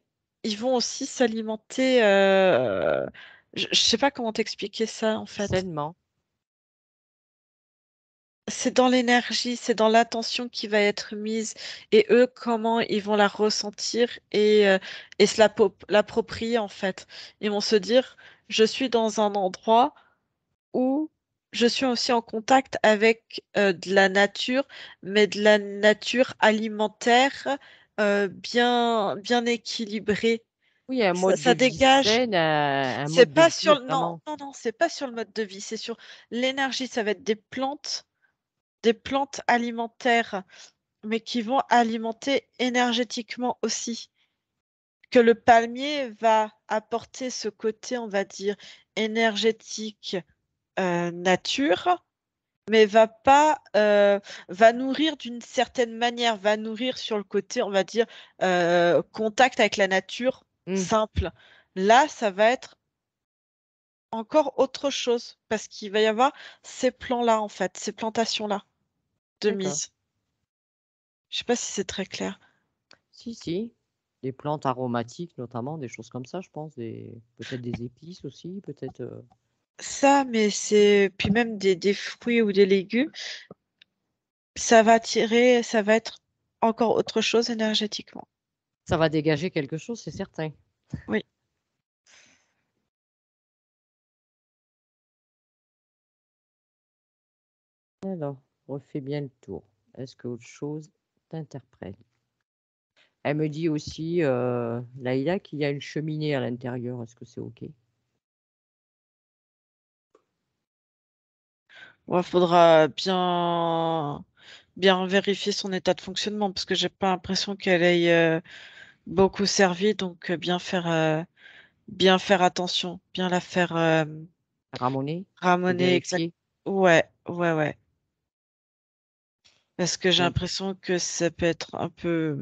ils vont aussi s'alimenter, je sais pas comment t'expliquer ça, en fait. Sainement. C'est dans l'énergie, c'est dans l'attention qui va être mise et eux, comment ils vont la ressentir et l'approprier en fait. Ils vont se dire, je suis dans un endroit où je suis aussi en contact avec de la nature, mais de la nature alimentaire bien équilibrée. Oui, un mode de Ça vie dégage. sain, un C'est mode de pas vie sur non, vraiment non, non, c'est pas sur le mode de vie, c'est sur l'énergie. Ça va être des plantes alimentaires, mais qui vont alimenter énergétiquement aussi. Que le palmier va apporter ce côté, on va dire, énergétique, nature, mais va nourrir d'une certaine manière, va nourrir sur le côté, on va dire, contact avec la nature mmh, simple. Là, ça va être encore autre chose, parce qu'il va y avoir ces plants-là, en fait, ces plantations-là de d'accord. mise. Je sais pas si c'est très clair. Si, si. Des plantes aromatiques notamment, des choses comme ça, je pense, des peut-être des épices aussi, peut-être, Ça, mais puis même des fruits ou des légumes, ça va être encore autre chose énergétiquement. ça va dégager quelque chose, c'est certain. Oui. Alors, refais bien le tour. Est-ce qu'autre chose t'interpelle? Elle me dit aussi, Laïla, qu'il y a une cheminée à l'intérieur. Est-ce que c'est OK? Il faudra bien vérifier son état de fonctionnement parce que j'ai pas l'impression qu'elle ait beaucoup servi, donc bien faire attention, bien la faire Ramoner? Faut ramoner exact. vérifier? Ouais, ouais, ouais. Parce que j'ai Bon, l'impression que ça peut être un peu.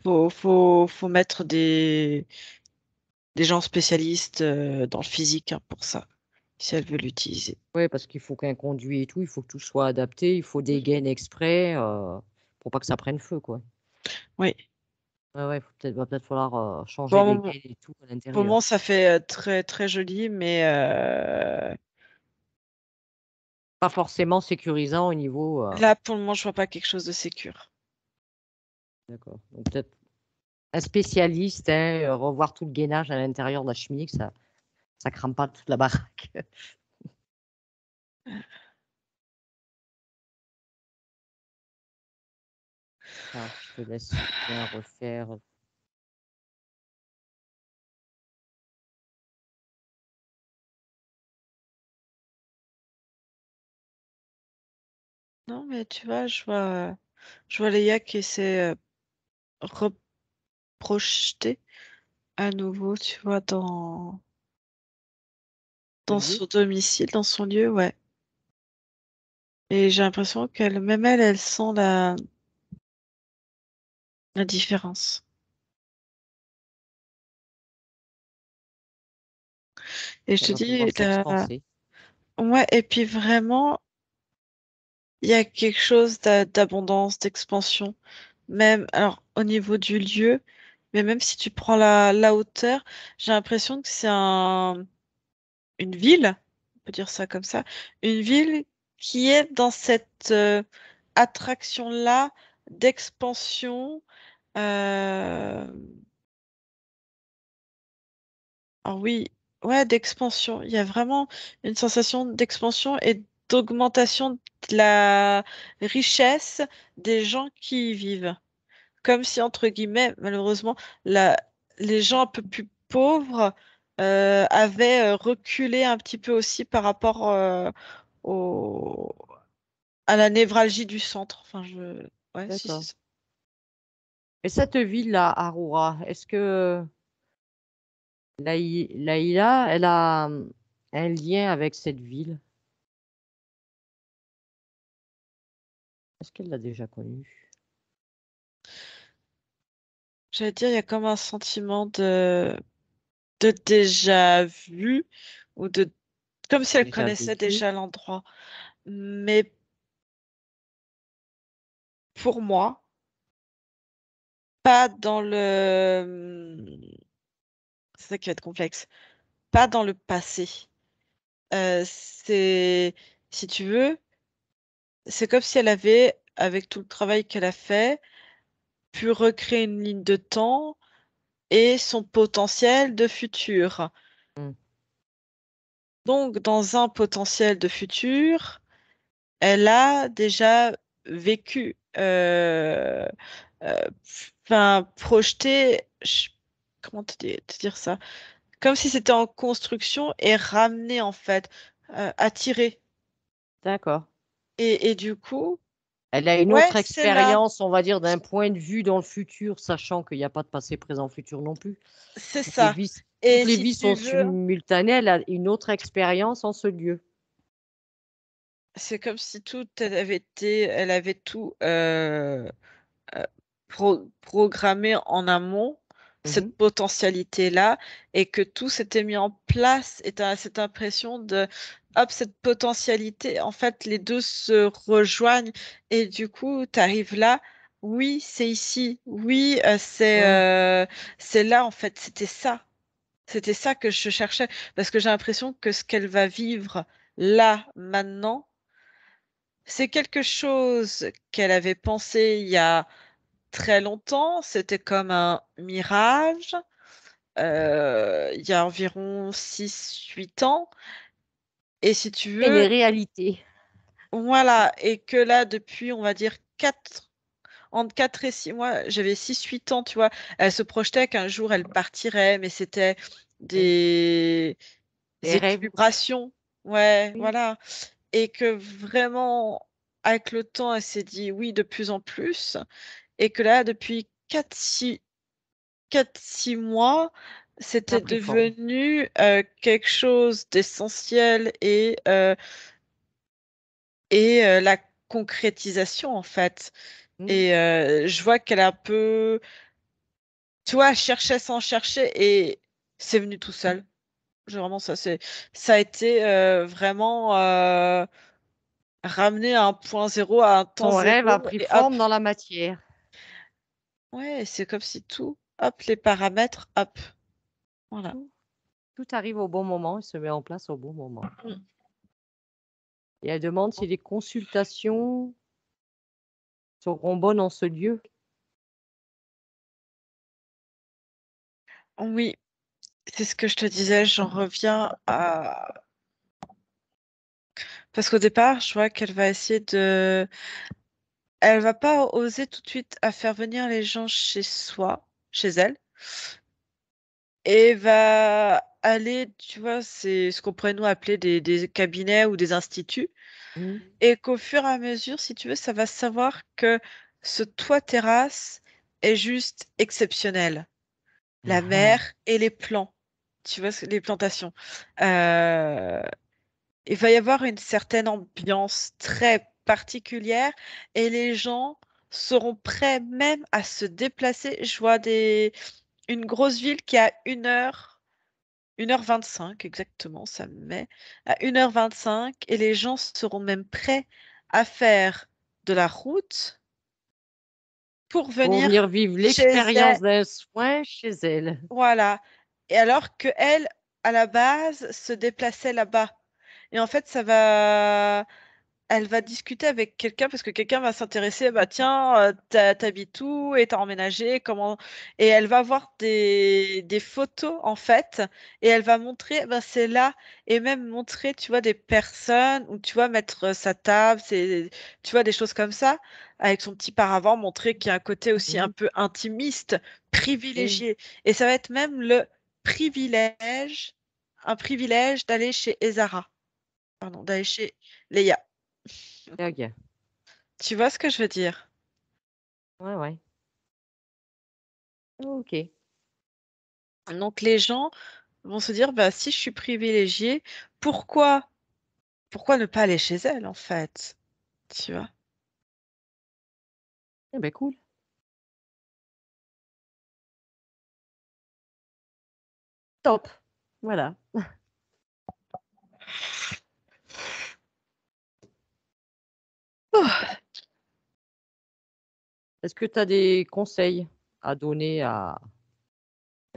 Faut mettre des gens spécialistes dans le physique hein, pour ça, si elle veut l'utiliser. ouais, parce qu'il faut qu'un conduit et tout, il faut que tout soit adapté, il faut des gaines exprès, pour pas que ça prenne feu, quoi. Oui. Ouais, ouais, va peut-être falloir, changer les Bon, gaines et tout à pour le l'intérieur. moment, ça fait très, très joli, mais Pas forcément sécurisant au niveau, là, pour le moment, je vois pas quelque chose de sécure. d'accord, donc peut-être un spécialiste, hein, revoir tout le gainage à l'intérieur de la cheminée, que ça crame pas toute la baraque. Alors, je te laisse bien refaire. Non, mais tu vois, je vois Léa qui essaie reprojeter à nouveau, tu vois, Le dans lieu? son domicile, dans son lieu, ouais. Et j'ai l'impression même elle, elle sent la différence. Et je Ça te va pouvoir dis, s'expanser. ouais, et puis vraiment, il y a quelque chose d'abondance, d'expansion. Même, alors, au niveau du lieu, mais même si tu prends la hauteur, j'ai l'impression que c'est une ville, on peut dire ça comme ça, une ville qui est dans cette attraction-là d'expansion. euh, Ah oui, ouais, d'expansion. Il y a vraiment une sensation d'expansion et d'augmentation de la richesse des gens qui y vivent. Comme si, entre guillemets, malheureusement, la, les gens un peu plus pauvres avaient reculé un petit peu aussi par rapport au, à la névralgie du centre. Enfin, ouais, si, c'est D'accord. ça. Et cette ville-là, Aroura, est-ce que Laïla, elle a un lien avec cette ville? Est-ce qu'elle l'a déjà connue? J'allais dire, il y a comme un sentiment de déjà vu ou de comme si elle Déjà connaissait vécue? déjà l'endroit. Mais pour moi, pas dans c'est ça qui va être complexe. Pas dans le passé. C'est, si tu veux, c'est comme si elle avait, avec tout le travail qu'elle a fait, pu recréer une ligne de temps et son potentiel de futur. Hmm. Donc, dans un potentiel de futur, elle a déjà vécu, euh, enfin, projeté, comment te dire ça? Comme si c'était en construction et ramené en fait, attiré. D'accord. Et du coup, Elle a une ouais, autre c'est là, expérience, on va dire, d'un point de vue dans le futur, sachant qu'il n'y a pas de passé, présent, futur non plus. c'est Toutes les ça. vies, toutes Et les si vies sont tu veux, simultanées. Elle a une autre expérience en ce lieu. c'est comme si tout avait été, elle avait tout euh, programmé en amont, Mhm. cette potentialité-là, et que tout s'était mis en place, et tu as cette impression de, hop, cette potentialité, en fait, les deux se rejoignent, et du coup, tu arrives là, oui, c'est ici, oui, Hmm. c'est là, en fait, c'était ça. C'était ça que je cherchais, parce que j'ai l'impression que ce qu'elle va vivre là, maintenant, c'est quelque chose qu'elle avait pensé il y a très longtemps. C'était comme un mirage, il y a environ 6 8 ans. Et si tu Une veux, réalité. voilà, et que là, depuis, on va dire, entre 4 et 6 mois, j'avais 6 8 ans, tu vois, elle se projetait qu'un jour, elle partirait, mais c'était Oui. des Les rêves. équilibrations. Ouais, Oui. voilà. Et que vraiment, avec le temps, elle s'est dit oui de plus en plus. Et que là, depuis 4 6 mois, Ça a c'était pris forme. devenu quelque chose d'essentiel et la concrétisation, en fait. Hmm. Et je vois qu'elle a un peu, tu vois, cherchait sans chercher et c'est venu tout seul. Vraiment, ça a été vraiment ramené à un point zéro, à un temps Son rêve a zéro, pris et hop. forme dans la matière. Ouais, c'est comme si tout, hop, les paramètres, hop, voilà. Tout, tout arrive au bon moment et se met en place au bon moment. Mm. Et elle demande si les consultations seront bonnes en ce lieu. Oui, c'est ce que je te disais, j'en reviens à... Parce qu'au départ, je vois qu'elle va essayer de... Elle va pas oser tout de suite à faire venir les gens chez soi, chez elle, et va aller, tu vois, c'est ce qu'on pourrait nous appeler des cabinets ou des instituts, Hmm. et qu'au fur et à mesure, si tu veux, ça va savoir que ce toit terrasse est juste exceptionnel. La mer et les plants, tu vois, les plantations. Euh, il va y avoir une certaine ambiance très particulière et les gens seront prêts même à se déplacer. Je vois une grosse ville qui est à 1h25 exactement, ça me met à 1h25 et les gens seront même prêts à faire de la route pour Pour venir venir vivre chez elle. l'expérience d'un soin chez elle. Voilà. Et alors que elle, à la base, se déplaçait là-bas. Et en fait, elle va discuter avec quelqu'un parce que quelqu'un va s'intéresser, bah tiens, t'habites où et t'as emménagé, comment... Et elle va voir des photos en fait, et elle va montrer, ben c'est là, et même montrer, tu vois, des personnes, ou tu vois, mettre sa table, tu vois, des choses comme ça, avec son petit paravent, montrer qu'il y a un côté aussi un Mhm. peu intimiste, Oui, privilégié. Et ça va être même le privilège, un privilège d'aller chez Ezara, pardon, d'aller chez Leia. ok. Tu vois ce que je veux dire? Ouais, ouais. Ok. Donc les gens vont se dire, bah si je suis privilégiée, pourquoi, pourquoi ne pas aller chez elle en fait? Tu vois? Eh ben cool. Top. Voilà. Oh, Est-ce que tu as des conseils à donner à...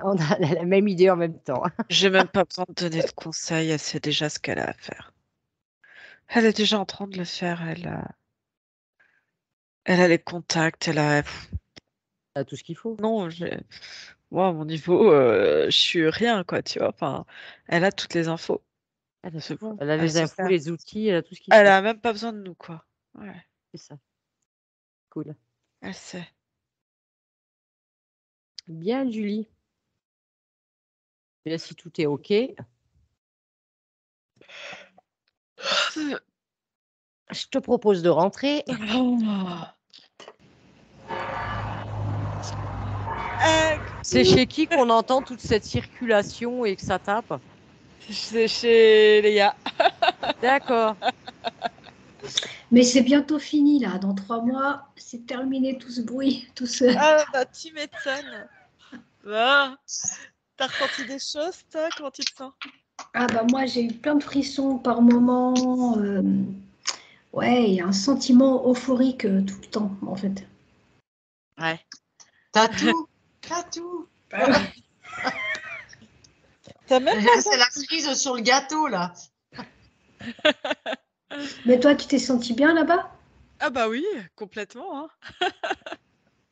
On a la même idée en même temps. j'ai même pas besoin de donner de conseils, elle sait déjà ce qu'elle a à faire. Elle est déjà en train de le faire, elle a les contacts, elle a... Tu as tout ce qu'il faut. Non, moi, à mon niveau, je suis rien, quoi, tu vois. Enfin, elle a toutes les infos. Elle a C'est tout. bon, Elle a elle les sait infos, faire. les outils, elle a tout ce qu'il Elle faut. a même pas besoin de nous, quoi. Ouais, C'est ça. Cool. elle sait. Bien, Julie. Bien, si tout est OK, je te propose de rentrer. C'est chez qui qu'on entend toute cette circulation et que ça tape? C'est chez Léa. D'accord. Mais c'est bientôt fini là. Dans 3 mois, c'est terminé tout ce bruit, tout ce. Ah, bah, tu m'étonnes. Bah, t'as ressenti des choses, toi? Comment tu te sens? Ah bah moi j'ai eu plein de frissons par moment. Ouais, il y a un sentiment euphorique tout le temps en fait. Ouais. T'as tout, t'as tout. T'as même pas C'est la cerise sur le gâteau là. Mais toi, tu t'es senti bien là-bas? Ah bah oui, complètement, hein.